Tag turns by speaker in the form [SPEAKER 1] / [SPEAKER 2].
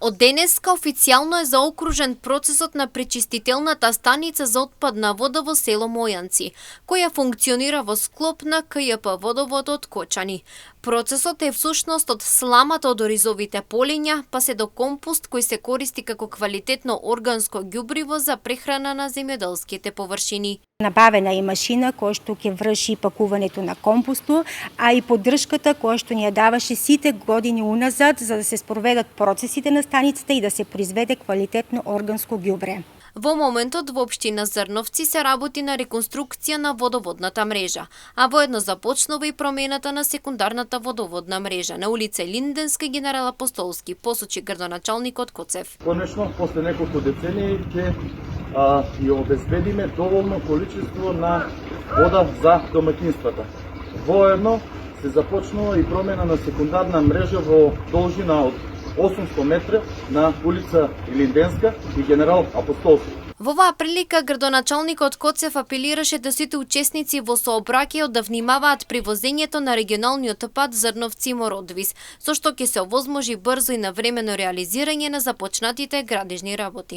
[SPEAKER 1] Од денеска официјално е заокружен процесот на пречистителната станица за отпадна вода во село Мојанци, која функционира во склоп на КЈП водовод од Кочани. Процесот е всушност од сламата од оризовите полиња, па се до компост кој се користи како квалитетно органско ѓубриво за прехрана на земјоделските површини.
[SPEAKER 2] Набавена е машина која што ќе врши пакувањето на компосту, а и поддршката која што ни ја даваше сите години уназад за да се спроведат процесите на станицата и да се произведе квалитетно органско ѓубре.
[SPEAKER 1] Во моментот во општина Зрновци се работи на реконструкција на водоводната мрежа, а воедно започнува и промената на секундарната водоводна мрежа на улица Линденска Генерал Апостолски, посочи градоначалникот Коцев.
[SPEAKER 3] Конечно, после неколку децении ќе ја обезбедиме доволно количество на вода за домаќинствата. Воедно се започнува и промена на секундарна мрежа во должина од 800 метра на улица Линденска и Генерал Апостолски.
[SPEAKER 1] Во оваа прилика градоначалникот Коцев апелираше до сите учесници во сообраќајот да внимаваат при возењето на регионалниот пат Зрновци-Мородвис, со што ќе се овозможи брзо и навремено реализирање на започнатите градежни работи.